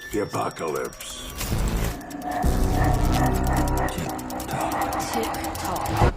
The apocalypse. Tick-tock.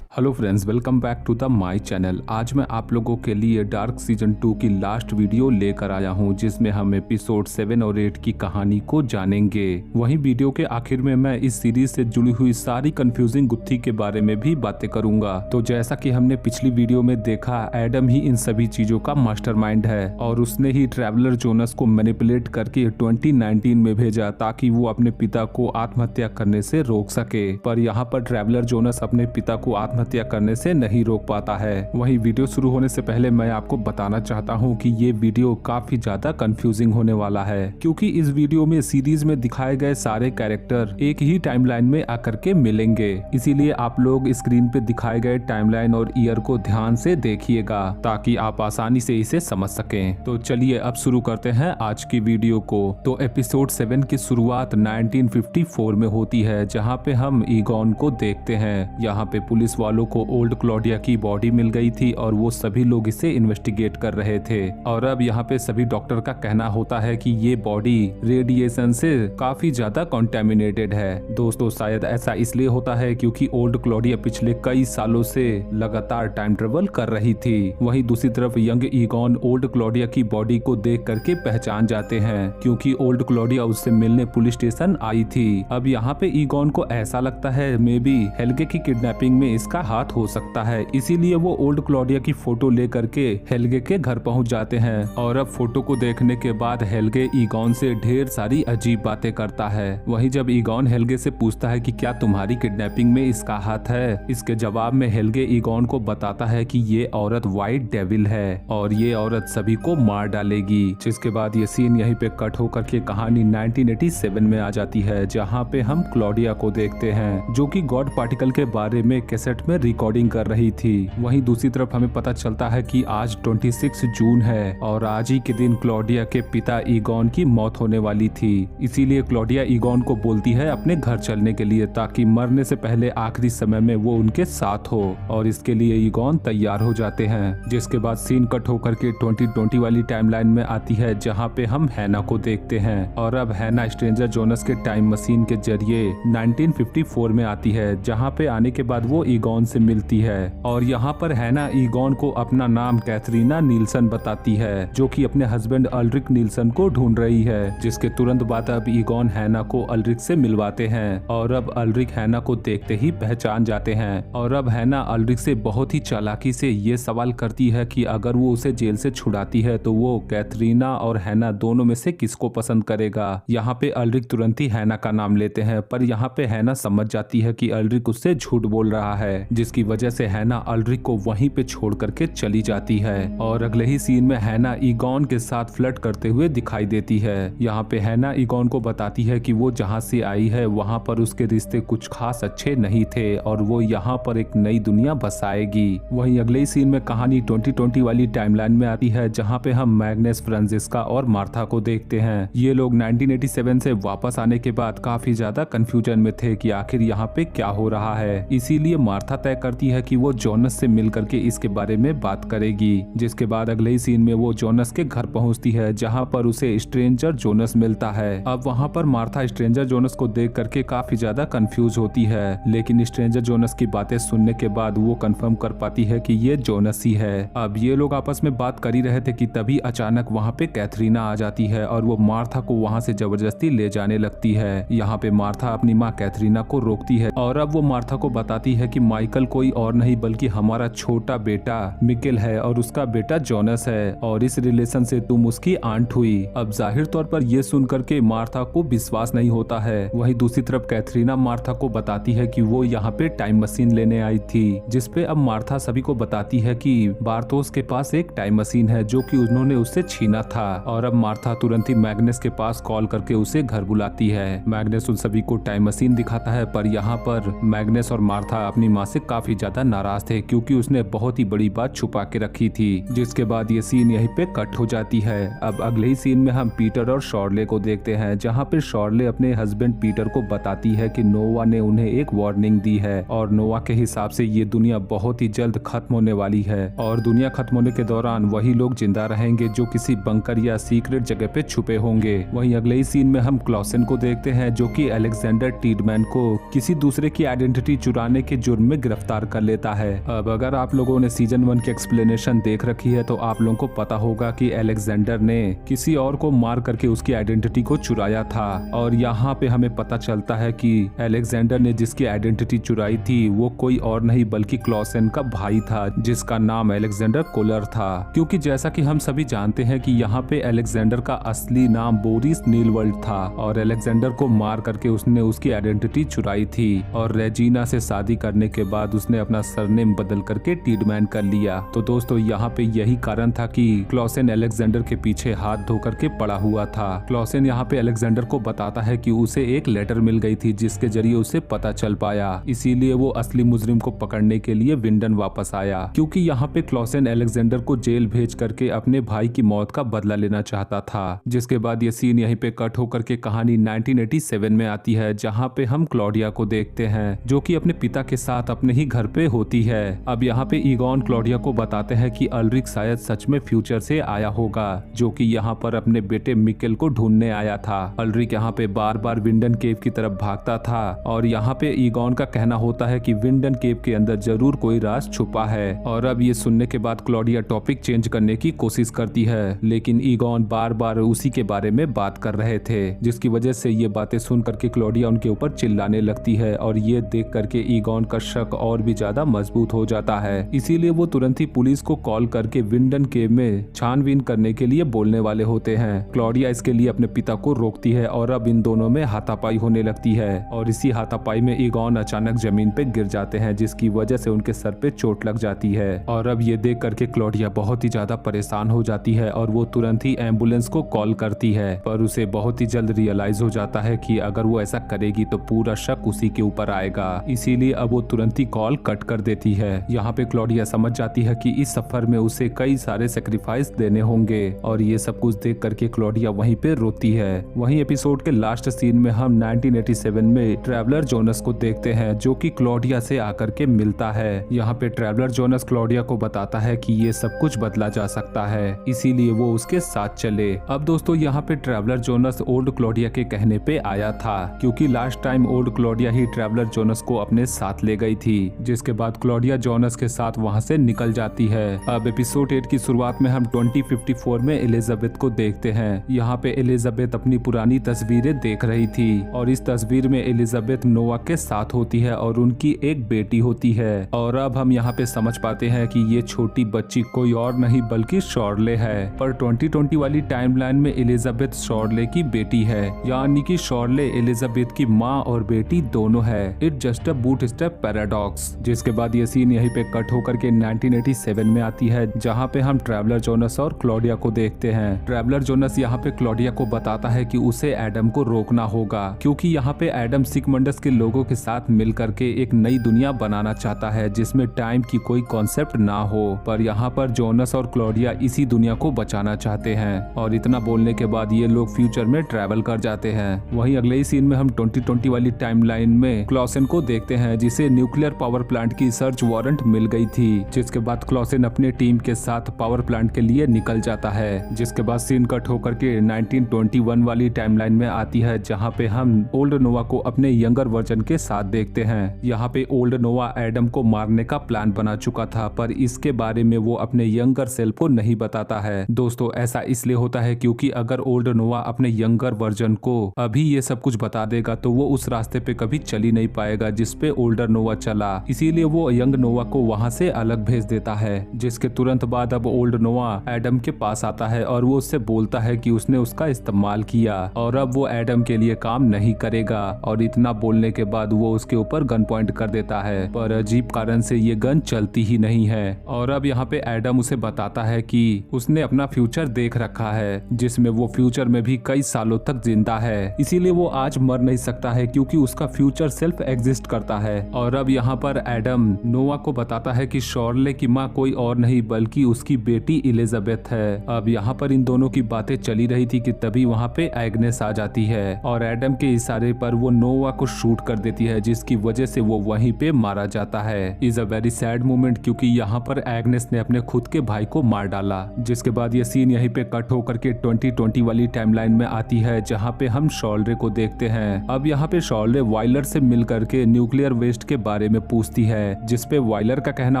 Hello friends, welcome back to the my channel. आज मैं आप लोगों के लिए डार्क सीजन 2 की लास्ट वीडियो लेकर आया हूं, जिसमें हम एपिसोड 7 और 8 की कहानी को जानेंगे। वहीं वीडियो के आखिर में मैं इस सीरीज से जुड़ी हुई सारी कंफ्यूजिंग गुत्थी के बारे में भी बातें करूंगा। तो जैसा कि हमने पिछली वीडियो में देखा, एडम ही इन सभी चीजों का मास्टरमाइंड है और उसने ही ट्रैवलर जोनस को मैनिपुलेट करके 2019 में भेजा ताकि वो अपने पिता को आत्महत्या करने से रोक सके। पर यहाँ पर ट्रैवलर जोनस अपने पिता को आत्महत्या करने से नहीं रोक पाता है। वहीं वीडियो शुरू होने से पहले मैं आपको बताना चाहता हूं कि ये वीडियो काफी ज्यादा कंफ्यूजिंग होने वाला है, क्योंकि इस वीडियो में सीरीज में दिखाए गए सारे कैरेक्टर एक ही टाइमलाइन में आकर के मिलेंगे। इसीलिए आप लोग स्क्रीन पे दिखाए गए टाइमलाइन और ईयर को ध्यान से देखिएगा ताकि आप आसानी से इसे समझ सकें। तो चलिए अब शुरू करते हैं आज की वीडियो को। तो एपिसोड 7 की शुरुआत 1954 में होती है, जहाँ पे हम ईगॉन को देखते हैं। यहाँ पे पुलिस वालों को ओल्ड क्लॉडिया की बॉडी मिल गई थी और वो सभी लोग इसे इन्वेस्टिगेट कर रहे थे। और अब यहाँ पे सभी डॉक्टर का कहना होता है कि ये बॉडी रेडिएशन से काफी ज्यादा कॉन्टेमिनेटेड है। दोस्तों, शायद ऐसा इसलिए होता है क्योंकि ओल्ड क्लॉडिया पिछले कई सालों से लगातार टाइम ट्रेवल कर रही थी। वहीं दूसरी तरफ यंग ईगॉन ओल्ड क्लॉडिया की बॉडी को देख करके पहचान जाते हैं, क्योंकि ओल्ड क्लॉडिया उससे मिलने पुलिस स्टेशन आई थी। अब यहाँ पे ईगॉन को ऐसा लगता है मे बी हेल्गे की किडनैपिंग में इसका हाथ हो सकता है, इसीलिए वो ओल्ड क्लॉडिया की फोटो लेकर के हेल्गे के घर पहुंच जाते हैं। और अब फोटो को देखने के बाद हेल्गे ईगॉन से ढेर सारी अजीब बातें करता है। वहीं जब ईगॉन हेल्गे से पूछता है कि क्या तुम्हारी किडनैपिंग में इसका हाथ है, इसके जवाब में हेल्गे ईगॉन को बताता है कि ये औरत व्हाइट डेविल है और ये औरत सभी को मार डालेगी। जिसके बाद ये सीन यहीं पे कट होकर के कहानी 1987 में आ जाती है, जहाँ पे हम क्लॉडिया को देखते हैं जो कि गॉड पार्टिकल के बारे में कैसेट में रिकॉर्डिंग कर रही थी। वहीं दूसरी तरफ हमें पता चलता है कि आज 26 जून है और आज ही के दिन क्लॉडिया के पिता ईगॉन की मौत होने वाली थी। इसीलिए क्लॉडिया ईगॉन को बोलती है अपने घर चलने के लिए, ताकि मरने से पहले आखिरी समय में वो उनके साथ हो। और इसके लिए ईगॉन तैयार हो जाते हैं। जिसके बाद सीन कट होकर के 2020 वाली टाइमलाइन में आती है, जहाँ पे हम हैना को देखते हैं। और अब हैना स्ट्रेंजर जोनस के टाइम मशीन के जरिए 1954 में आती है, जहाँ पे आने के बाद वो ईगॉन से मिलती है। और यहाँ पर हैना ईगॉन को अपना नाम कैथरीना नील्सन बताती है, जो कि अपने हस्बैंड अल्रिक नील्सन को ढूंढ रही है। जिसके तुरंत बाद अब ईगॉन हैना को अल्रिक से मिलवाते हैं और अब अल्रिक हैना को देखते ही पहचान जाते हैं। और अब हैना अल्रिक से बहुत ही चालाकी से ये सवाल करती है कि अगर वो उसे जेल से छुड़ाती है तो वो कैथरीना और हैना दोनों में से किसको पसंद करेगा। यहाँ पे अल्रिक तुरंत ही हैना का नाम लेते हैं, पर यहाँ पे हैना समझ जाती है कि अल्रिक उससे झूठ बोल रहा है, जिसकी वजह से हैना अल्रिक को वहीं पे छोड़ करके चली जाती है। और अगले ही सीन में हैना ईगॉन के साथ फ्लर्ट करते हुए दिखाई देती है। यहाँ पे हैना ईगॉन को बताती है कि वो जहाँ से आई है वहाँ पर उसके रिश्ते कुछ खास अच्छे नहीं थे और वो यहाँ पर एक नई दुनिया बसाएगी। वहीं अगले ही सीन में कहानी 2020 वाली टाइमलाइन में आती है, जहाँ पे हम मैग्नेस, फ्रांसिस्का और मार्था को देखते हैं। ये लोग 1987 से वापस आने के बाद काफी ज्यादा कंफ्यूजन में थे कि आखिर यहाँ पे क्या हो रहा है। इसीलिए मार्था तय करती है कि वो जोनस से मिल करके इसके बारे में बात करेगी। जिसके बाद अगले ही सीन में वो जोनस के घर पहुंचती है, जहां पर उसे स्ट्रेंजर जोनस मिलता है। अब वहां पर मार्था स्ट्रेंजर जोनस को देख करके काफी ज्यादा कंफ्यूज होती है, लेकिन स्ट्रेंजर जोनस की बातें सुनने के बाद वो कंफर्म कर पाती है कि ये जोनस ही है। अब ये लोग आपस में बात कर ही रहे थे कि तभी अचानक वहाँ पे कैथरीना आ जाती है और वो मार्था को वहाँ से जबरदस्ती ले जाने लगती है। यहाँ पे मार्था अपनी माँ कैथरीना को रोकती है और अब वो मार्था को बताती है कि माइकल कोई और नहीं बल्कि हमारा छोटा बेटा मिकेल है और उसका बेटा जोनस है और इस रिलेशन से तुम उसकी आंट हुई। अब जाहिर तौर पर यह सुनकर के मार्था को विश्वास नहीं होता है। वहीं दूसरी तरफ कैथरीना मार्था को बताती है कि वो यहाँ पे टाइम मशीन लेने आई थी, जिसपे अब मार्था सभी को बताती है कि बार्थोस के पास एक टाइम मशीन है जो कि उन्होंने उससे छीना था। और अब मार्था तुरंत ही मैग्नेस के पास कॉल करके उसे घर बुलाती है। मैग्नेस उन सभी को टाइम मशीन दिखाता है, पर यहाँ पर मैग्नेस और मार्था अपनी माँ से काफी ज्यादा नाराज थे क्योंकि उसने बहुत ही बड़ी बात छुपा के रखी थी। जिसके बाद ये सीन यहीं पे कट हो जाती है। अब अगले ही सीन में हम पीटर और शॉर्ले को देखते हैं, जहाँ पे शॉर्ले अपने हस्बैंड पीटर को बताती है कि नोवा ने उन्हें एक वार्निंग दी है और नोवा के हिसाब से ये दुनिया बहुत ही जल्द खत्म होने वाली है और दुनिया खत्म होने के दौरान वही लोग जिंदा रहेंगे जो किसी बंकर या सीक्रेट जगह पे छुपे होंगे। वहीं अगले ही सीन में हम क्लॉसन को देखते हैं जो कि अलेक्जेंडर टीडमैन को किसी दूसरे की आइडेंटिटी चुराने के जुर्म में गिरफ्तार कर लेता है। अब अगर आप लोगों ने सीजन 1 की एक्सप्लेनेशन देख रखी है तो आप लोगों को पता होगा कि अलेक्जेंडर ने किसी और को मार करके उसकी आइडेंटिटी को चुराया था और यहाँ पे हमें पता चलता है कि अलेक्जेंडर ने जिसकी आइडेंटिटी चुराई थी वो कोई और नहीं बल्कि क्लॉसन का भाई था जिसका नाम अलेक्जेंडर कोलर था। क्योंकि जैसा कि हम सभी जानते हैं कि यहाँ पे अलेक्जेंडर का असली नाम बोरिस नीलवर्ल्ड था और अलेक्जेंडर को मार करके उसने उसकी आइडेंटिटी चुराई थी और रेजिना से शादी करने के बाद उसने अपना सरनेम बदल करके टीडमैन कर लिया। तो दोस्तों यहाँ पे यही कारण था कि क्लॉसन अलेक्जेंडर के पीछे हाथ धो करके पड़ा हुआ था। क्लॉसन यहाँ पे अलेक्जेंडर को बताता है कि उसे एक लेटर मिल गई थी जिसके जरिए उसे पता चल पाया, इसीलिए वो असली मुजरिम को पकड़ने के लिए विंडन वापस आया। क्योंकि यहाँ पे क्लॉसन अलेक्जेंडर को जेल भेज करके अपने भाई की मौत का बदला लेना चाहता था। जिसके बाद ये सीन यहीं पे कट होकर के कहानी 1987 में आती है, जहाँ पे हम क्लॉडिया को देखते हैं जो कि अपने पिता के साथ अपने ही घर पे होती है। अब यहाँ पे ईगॉन क्लॉडिया को बताते हैं कि अल्रिक शायद सच में फ्यूचर से आया होगा जो कि यहाँ पर अपने बेटे मिकेल को ढूंढने आया था। अल्रिक यहाँ पे बार बार विंडन केव की तरफ भागता था और यहाँ पे ईगॉन का कहना होता है कि विंडन केव के अंदर जरूर कोई राज छुपा है। और अब ये सुनने के बाद क्लॉडिया टॉपिक चेंज करने की कोशिश करती है, लेकिन ईगॉन बार बार उसी के बारे में बात कर रहे थे, जिसकी वजह से ये बातें सुन करके क्लॉडिया उनके ऊपर चिल्लाने लगती है और ये देख करके ईगॉन का शक और भी ज्यादा मजबूत हो जाता है। इसीलिए वो तुरंत ही पुलिस को कॉल करके विंडन केव में छानबीन करने के लिए बोलने वाले होते हैं। क्लॉडिया इसके लिए अपने पिता को रोकती है और अब इन दोनों में हाथापाई होने लगती है और इसी हाथापाई में ईगॉन अचानक जमीन पे गिर जाते हैं जिसकी वजह से उनके सर पे चोट लग जाती है। और अब ये देख करके क्लॉडिया बहुत ही ज्यादा परेशान हो जाती है और वो तुरंत ही एम्बुलेंस को कॉल करती है, पर उसे बहुत ही जल्द रियलाइज हो जाता है कि अगर वो ऐसा करेगी तो पूरा शक उसी के ऊपर आएगा, इसीलिए अब वो तुरंत ही कॉल कट कर देती है। यहाँ पे क्लॉडिया समझ जाती है कि इस सफर में उसे कई सारे सेक्रीफाइस देने होंगे और ये सब कुछ देख करके क्लॉडिया वहीं पे रोती है। वहीं एपिसोड के लास्ट सीन में हम 1987 में ट्रैवलर जोनस को देखते हैं जो कि क्लॉडिया से आकर के मिलता है। यहाँ पे ट्रैवलर जोनस क्लॉडिया को बताता है कि ये सब कुछ बदला जा सकता है, इसीलिए वो उसके साथ चले। अब दोस्तों यहाँ पे ट्रैवलर जोनस ओल्ड क्लॉडिया के कहने पे आया था क्योंकि लास्ट टाइम ओल्ड क्लॉडिया ही ट्रैवलर जोनस को अपने साथ ले गई थी, जिसके बाद क्लॉडिया जोनस के साथ वहाँ से निकल जाती है। अब एपिसोड 8 की शुरुआत में हम 2054 में एलिजाबेथ को देखते हैं। यहाँ पे एलिजाबेथ अपनी पुरानी तस्वीरें देख रही थी और इस तस्वीर में एलिजाबेथ नोवा के साथ होती है और उनकी एक बेटी होती है। और अब हम यहाँ पे समझ पाते हैं कि ये छोटी बच्ची कोई और नहीं बल्कि शॉर्ले है, पर 2020 वाली टाइमलाइन में एलिजाबेथ शॉर्ले की बेटी है, यानी कि शॉर्ले एलिजाबेथ की माँ और बेटी दोनों है। It just a boot step paradox. जिसके बाद ये सीन यहीं पे कट होकर के 1987 में आती है, जहाँ पे हम ट्रैवलर जोनस और क्लॉडिया को देखते हैं। ट्रैवलर जोनस यहाँ पे क्लॉडिया को बताता है कि उसे एडम को रोकना होगा क्योंकि यहाँ पे एडम सिकमंडस के लोगों के साथ मिल करके एक नई दुनिया बनाना चाहता है जिसमें टाइम की कोई कॉन्सेप्ट ना हो, पर यहाँ पर जोनस और क्लॉडिया इसी दुनिया को बचाना चाहते हैं। और इतना बोलने के बाद ये लोग फ्यूचर में ट्रैवल कर जाते हैं। वहीं अगले ही सीन में हम 2020 वाली टाइमलाइन में क्लॉसन को देखते हैं जिसे न्यूक्लियर पावर प्लांट की सर्च वारंट मिल गई थी, जिसके बाद क्लॉसन अपने टीम के साथ पावर प्लांट के लिए निकल जाता है। जिसके बाद सीन कट होकर के 1921 वाली टाइमलाइन में आती है, जहाँ पे हम ओल्ड नोवा को अपने यंगर वर्जन के साथ देखते हैं। यहाँ पे ओल्ड नोवा एडम को मारने का प्लान बना चुका था, पर इसके बारे में वो अपने यंगर सेल्फ को नहीं बताता है। दोस्तों ऐसा इसलिए होता है क्योंकि अगर ओल्ड नोवा अपने यंगर वर्जन को अभी ये सब कुछ बता देगा तो वो उस रास्ते पे कभी चल ही नहीं पाएगा जिस पे ओल्डर नोवा चला, इसीलिए वो यंग नोवा को वहाँ से अलग भेज देता है। जिसके तुरंत बाद अब ओल्ड नोवा एडम के पास आता है और वो उससे बोलता है कि उसने उसका इस्तेमाल किया और अब वो एडम के लिए काम नहीं करेगा, और इतना बोलने के बाद वो उसके ऊपर गन पॉइंट कर देता है, पर अजीब कारण से ये गन चलती ही नहीं है। और अब यहाँ पे एडम उसे बताता है कि उसने अपना फ्यूचर देख रखा है जिसमें वो फ्यूचर में भी कई सालों तक जिंदा है, इसीलिए वो आज मर नहीं सकता है क्योंकि उसका फ्यूचर सेल्फ एग्जिस्ट करता है। और अब यहाँ पर एडम नोवा को बताता है कि शॉर्ले की माँ कोई और नहीं बल्कि उसकी बेटी इलिजाबेथ है। अब यहाँ पर इन दोनों की बातें चली रही थी कि तभी वहाँ पे एग्नेस आ जाती है और एडम के इशारे पर वो नोवा को शूट कर देती है, जिसकी वजह से वो वहीं पे मारा जाता है। Is a very sad moment, क्योंकि यहाँ पर एग्नेस ने अपने खुद के भाई को मार डाला। जिसके बाद ये सीन यहीं पे कट होकर के 2020 वाली टाइमलाइन में आती है, जहाँ पे हम शॉर्ले को देखते हैं। अब यहाँ पे शॉर्ले वाइलर से मिल करके न्यूक्लियर वेस्ट के बारे में पूछती है, जिसपे वाइलर का कहना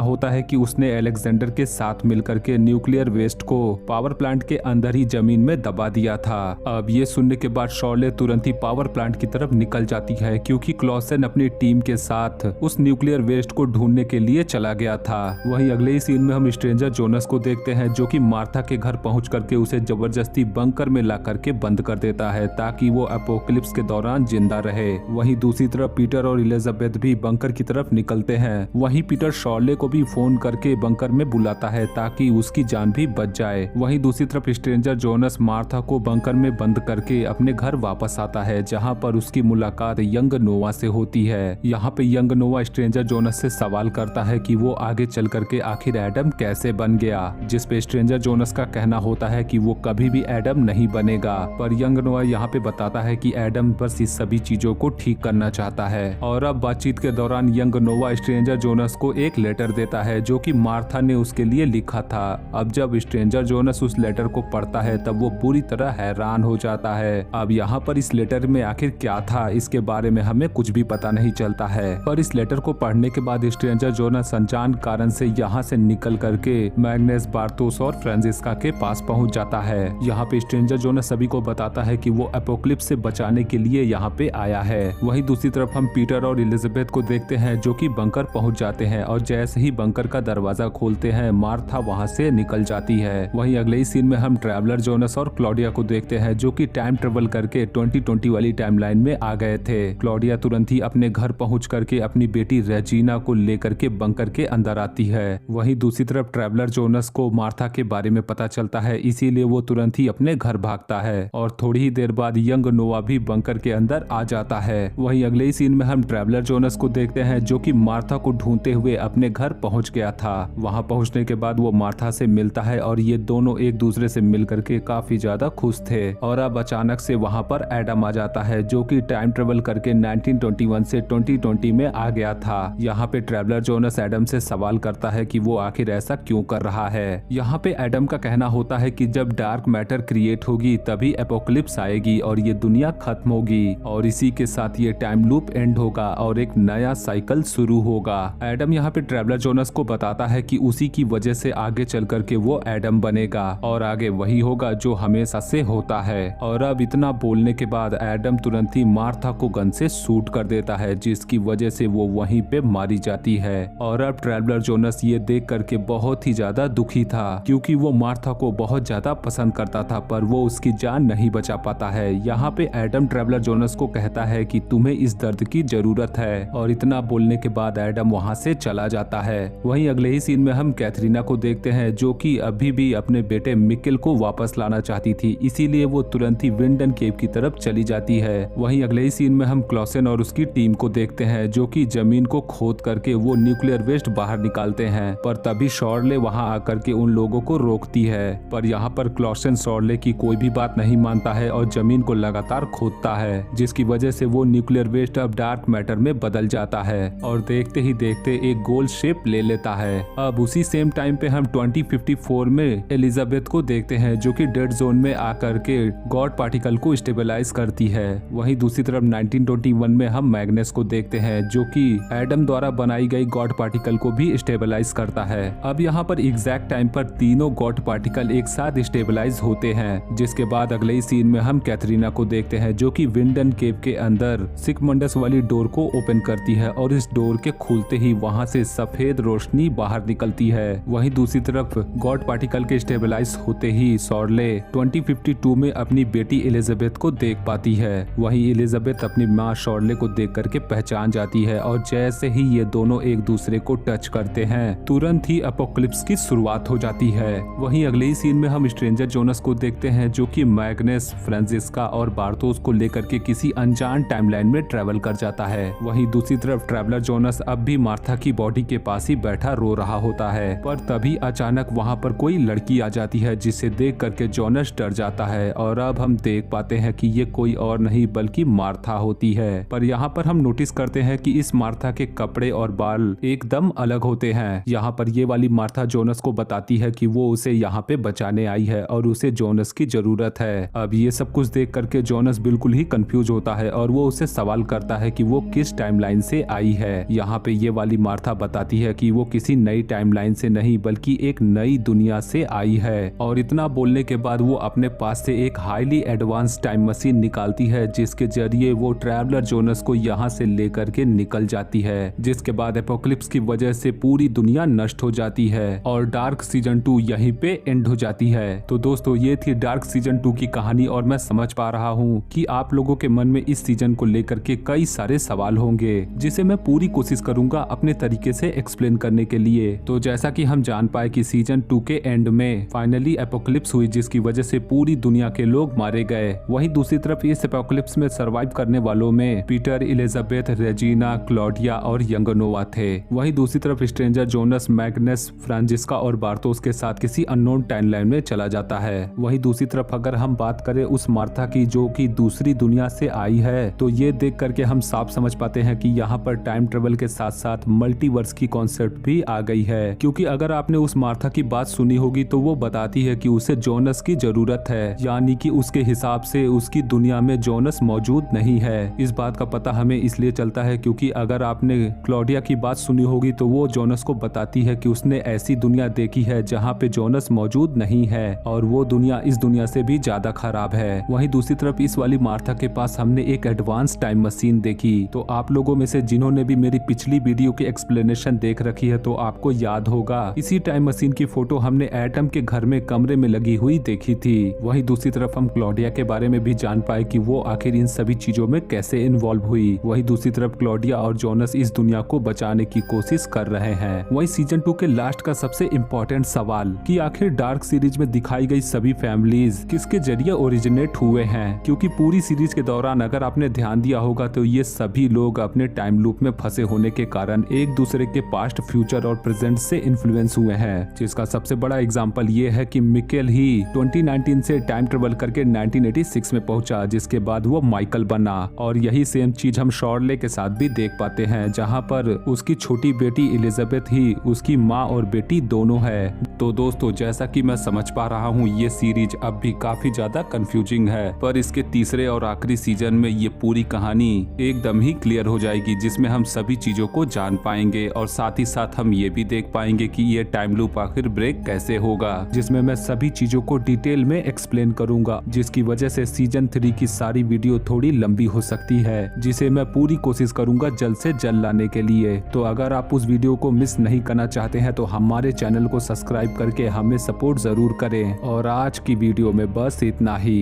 होता है कि उसने अलेक्जेंडर के साथ मिलकर के न्यूक्लियर वेस्ट को पावर प्लांट के अंदर ही जमीन में दबा दिया था। अब ये सुनने के बाद शॉर्ले तुरंत ही पावर प्लांट की तरफ निकल जाती है, क्योंकि क्लॉसन अपनी टीम के साथ उस न्यूक्लियर वेस्ट को ढूंढने के लिए चला गया था। वहीं अगले ही सीन में हम स्ट्रेंजर जोनस को देखते हैं, जो कि मार्था के घर पहुंच करके उसे जबरदस्ती बंकर में ला करके बंद कर देता है ताकि वो एपोकलिप्स के दौरान जिंदा रहे। वहीं दूसरी तरफ पीटर और इलिजाबेथ भी बंकर की तरफ निकलते हैं। वहीं पीटर शॉर्ले को भी फोन करके बंकर में बुलाता है ताकि उसकी जान भी बच जाए। वहीं दूसरी तरफ स्ट्रेंजर जोनस मार्था को बंकर में बंद करके अपने घर वापस आता है, जहां पर उसकी मुलाकात यंग नोवा से होती है। यहाँ पे यंग नोवा स्ट्रेंजर जोनस से सवाल करता है कि वो आगे चल करके आखिर एडम कैसे बन गया, जिस पे स्ट्रेंजर जोनस का कहना होता है कि वो कभी भी एडम नहीं बनेगा। पर यंग नोवा यहाँ पे बताता है कि एडम बस इस सभी चीजों को ठीक करना चाहता है। और अब बातचीत के दौरान यंग नोवा स्ट्रेंजर जोनस को एक लेटर देता है, जो कि मार्था ने उसके लिए लिखा था। अब जब स्ट्रेंजर जोनस उस लेटर को पढ़ता है तब वो पूरी तरह हैरान हो जाता है। अब यहाँ पर इस लेटर में आखिर क्या था, इसके बारे में हमें कुछ भी पता नहीं चलता है। पर इस लेटर को पढ़ने के बाद स्ट्रेंजर जोनस अनजान कारण से यहाँ से निकल करके मैग्नेस, बार्थोस और फ्रांसिस्का के पास पहुँच जाता है। यहाँ पे स्ट्रेंजर जोनस सभी को बताता है कि वो एपोक्लिप्स से बचाने के लिए यहाँ पे आया है। वहीं दूसरी तरफ हम पीटर और इलिजाबेथ को देखते हैं, जो कि बंकर पहुँच जाते हैं और जैसे ही बंकर का दरवाजा खोलते हैं मार्था वहाँ से निकल जाती है। वहीं अगले ही सीन में हम ट्रैवलर जोनस और क्लॉडिया को देखते हैं, जो कि टाइम ट्रेवल करके 2020 वाली टाइमलाइन में आ गए थे। क्लॉडिया तुरंत ही अपने घर पहुंच करके अपनी बेटी रेजिना को लेकर के बंकर के अंदर आती है। वहीं दूसरी तरफ ट्रैवलर जोनस को मार्था के बारे में पता चलता है, इसीलिए वो तुरंत ही अपने घर भागता है और थोड़ी ही देर बाद यंग नोवा भी बंकर के अंदर आ जाता है। वहीं अगले ही सीन में हम ट्रैवलर जोनस को देखते हैं, जो कि मार्था को ढूंढते हुए अपने घर पहुंच गया था। वहां पहुंचने के बाद वो मार्था से मिलता है और ये दोनों एक दूसरे से मिलकर के काफी ज्यादा खुश थे। और अब अचानक से वहां पर एडम आ जाता है, जो कि टाइम ट्रेवल करके 1921 से 2020 में आ गया था। यहाँ पे ट्रैवलर जोनस एडम से सवाल करता है कि वो आखिर ऐसा क्यों कर रहा है। यहाँ पे एडम का कहना होता है कि जब डार्क मैटर क्रिएट होगी तभी एपोक्लिप्स आएगी और ये दुनिया खत्म होगी और इसी के साथ ये टाइम लूप एंड होगा और एक नया साइकिल शुरू होगा। एडम यहाँ पे ट्रैवलर जोनस को बताता है कि उसी की वजह से आगे चल करके वो एडम बनेगा और आगे वही होगा जो हमेशा से होता है। और अब इतना बोलने के बाद एडम तुरंत ही मार्था को गन से शूट कर देता है, जिसकी वजह से वो वहीं पे मारी जाती है। और अब ट्रैवलर जोनस ये देख करके बहुत ही ज्यादा दुखी था, क्योंकि वो मार्था को बहुत ज्यादा पसंद करता था, पर वो उसकी जान नहीं बचा पाता है। यहाँ पे एडम ट्रैवलर जोनस को कहता है कि तुम्हें इस दर्द की जरूरत है और इतना बोलने के बाद एडम वहाँ से चला जाता है। वहीं अगले ही सीन में हम कैथरीना को देखते हैं, जो कि अभी भी अपने बेटे मिकेल को वापस लाना चाहती थी, इसीलिए वो तुरंत ही विंडन केव की तरफ चली जाती है। वहीं अगले ही सीन में हम क्लॉसन और उसकी टीम को देखते हैं, जो कि जमीन को खोद करके वो न्यूक्लियर वेस्ट बाहर निकालते हैं, पर तभी शॉर्ले वहां आकर के उन लोगों को रोकती है। पर यहाँ पर क्लॉसन शॉर्ले की कोई भी बात नहीं मानता है और जमीन को लगातार खोदता है, जिसकी वजह से वो न्यूक्लियर वेस्ट अब डार्क मैटर में बदल जाता है और देखते ही देखते एक गोल शेप ले लेता है। अब उसी सेम टाइम पे हम 2054 में एलिजाबेथ को देखते हैं, जो कि डेड जोन में आकर के गॉड पार्टिकल को स्टेबलाइज करती है। वहीं दूसरी तरफ 1921 में हम मैग्नेस को देखते हैं, जो कि एडम द्वारा बनाई गई गॉड पार्टिकल को भी स्टेबलाइज करता है। अब यहाँ पर एग्जैक्ट टाइम पर तीनों गॉड पार्टिकल एक साथ स्टेबलाइज होते हैं, जिसके बाद अगले ही सीन में हम कैथरीना को देखते हैं, जो कि विंडन केव के अंदर सिकमंडस वाली डोर को ओपन करती है और इस डोर के खुलते ही वहाँ से सफेद रोशनी बाहर निकलती है। वहीं दूसरी तरफ गॉड पार्टिकल के स्टेबलाइज होते ही शॉर्ले 2052 में अपनी बेटी एलिजाबेथ को देख पाती है। वहीं एलिजाबेथ अपनी माँ शॉर्ले को देख करके पहचान जाती है और जैसे ही ये दोनों एक दूसरे को टच करते हैं तुरंत ही एपोक्लिप्स की शुरुआत हो जाती है। वहीं अगले ही सीन में हम स्ट्रेंजर जोनस को देखते हैं, जो कि मैग्नेस, फ्रांसिस्का और बार्थोस को लेकर के किसी अनजान टाइमलाइन में ट्रेवल कर जाता है। वहीं दूसरी तरफ ट्रैवलर ट्रैवलर जोनस अब भी मार्था की बॉडी के पास ही बैठा रो रहा होता है। पर तभी अचानक वहाँ पर कोई लड़की आ जाती है जिसे देख करके जोनस डर जाता है और अब हम देख पाते हैं कि ये कोई और नहीं बल्कि मार्था होती है। पर यहाँ पर हम नोटिस करते हैं कि इस मार्था के कपड़े और बाल एकदम अलग होते हैं। यहाँ पर ये वाली मार्था जोनस को बताती है कि वो उसे यहाँ पे बचाने आई है और उसे जोनस की जरूरत है। अब ये सब कुछ देख करके जोनस बिल्कुल ही कंफ्यूज होता है और वो उसे सवाल करता है कि वो किस टाइमलाइन से आई है। यहाँ पे ये वाली मार्था बताती है कि वो किसी नई टाइमलाइन से नहीं बल्कि एक नई दुनिया से आई है। और इतना बोलने के बाद वो अपने पास से एक हाईली एडवांस टाइम मशीन निकालती है जिसके जरिए वो ट्रैवलर जोनस को यहाँ से लेकर के निकल जाती है, जिसके बाद एपोक्लिप्स की वजह से पूरी दुनिया नष्ट हो जाती है और डार्क सीजन 2 यहीं पे एंड हो जाती है। तो दोस्तों ये थी डार्क सीजन 2 की कहानी और मैं समझ पा रहा हूँ कि आप लोगों के मन में इस सीजन को लेकर के कई सारे सवाल होंगे जिसे मैं पूरी कोशिश करूंगा अपने तरीके से एक्सप्लेन करने के लिए। तो जैसा कि हम जान पाए कि सीजन 2 के एंड में फाइनली एपोक्लिप्स हुई जिसकी वजह से पूरी दुनिया के लोग मारे गए। वहीं दूसरी तरफ इस एपोक्लिप्स में सरवाइव करने वालों में पीटर, एलिजाबेथ, रेजिना, क्लॉडिया और यंगनोवा थे। वहीं दूसरी तरफ स्ट्रेंजर जोनस, मैग्नस, फ्रांजिस्का और बार्थोस के साथ किसी अननोन टाइमलाइन में चला जाता है। वहीं दूसरी तरफ अगर हम बात करें उस मार्था की जो कि दूसरी दुनिया से आई है, तो ये देख करके हम साफ समझ पाते हैं कि यहाँ पर टाइम ट्रेवल के साथ साथ मल्टीवर्स की कॉन्सेप्ट भी आ गई है। क्योंकि अगर आपने उस मार्था की बात सुनी होगी तो वो बताती है कि उसे जोनस की जरूरत है, यानी कि उसके हिसाब से उसकी दुनिया में जोनस मौजूद नहीं है। इस बात का पता हमें इसलिए चलता है क्योंकि अगर आपने क्लॉडिया की बात सुनी होगी तो वो जोनस को बताती है कि उसने ऐसी दुनिया देखी है जहाँ पे जोनस मौजूद नहीं है और वो दुनिया इस दुनिया से भी ज्यादा खराब है। वहीं दूसरी तरफ इस वाली मार्था के पास हमने एक एडवांस टाइम मशीन देखी। तो आप लोगों में से जिन्होंने भी मेरी पिछली वीडियो की एक्सप्लेनेशन देख रखी है तो आपको याद होगा इसी टाइम मशीन की फोटो हमने एटम के घर में कमरे में लगी हुई देखी थी। वहीं दूसरी तरफ हम क्लॉडिया के बारे में भी जान पाए कि वो आखिर इन सभी चीजों में कैसे इन्वॉल्व हुई। वहीं दूसरी तरफ क्लॉडिया और जोनस इस दुनिया को बचाने की कोशिश कर रहे हैं। वहीं सीजन 2 के लास्ट का सबसे इम्पोर्टेंट सवाल कि आखिर डार्क सीरीज में दिखाई गई सभी फैमिलीज किसके जरिए ओरिजिनेट हुए हैं, क्योंकि पूरी सीरीज के दौरान अगर आपने ध्यान दिया होगा तो ये सभी लोग अपने टाइम लूप में फंसे होने के कारण एक दूसरे के पास्ट, फ्यूचर और प्रेजेंट से इन्फ्लुएंस हुए हैं। जिसका सबसे बड़ा एग्जांपल ये है कि मिकेल ही 2019 से टाइम ट्रेवल करके 1986 में पहुंचा, जिसके बाद वो माइकल बना। और यही सेम चीज हम शॉर्ले के साथ भी देख पाते हैं जहां पर उसकी छोटी बेटी एलिजाबेथ ही उसकी माँ और बेटी दोनों है। तो दोस्तों जैसा कि मैं समझ पा रहा हूँ ये सीरीज अब भी काफी ज्यादा कंफ्यूजिंग है, पर इसके तीसरे और आखिरी सीजन में ये पूरी कहानी एकदम ही क्लियर हो जाएगी जिसमें हम सभी चीजों को जान पाएंगे और साथ ही साथ हम ये भी देख पाएंगे कि ये टाइम लूप आखिर ब्रेक कैसे होगा, जिसमें मैं सभी चीजों को डिटेल में एक्सप्लेन करूंगा, जिसकी वजह से सीजन 3 की सारी वीडियो थोड़ी लंबी हो सकती है, जिसे मैं पूरी कोशिश करूंगा जल्द से जल्द लाने के लिए। तो अगर आप उस वीडियो को मिस नहीं करना चाहते हैं तो हमारे चैनल को सब्सक्राइब करके हमें सपोर्ट जरूर करें। और आज की वीडियो में बस इतना ही।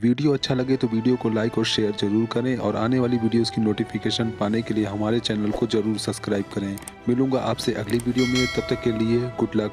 वीडियो अच्छा लगे तो वीडियो को लाइक और शेयर जरूर करें और आने वाली वीडियोस की नोटिफिकेशन पाने के लिए हमारे चैनल को जरूर सब्सक्राइब करें। मिलूंगा आपसे अगली वीडियो में, तब तक के लिए गुड लक।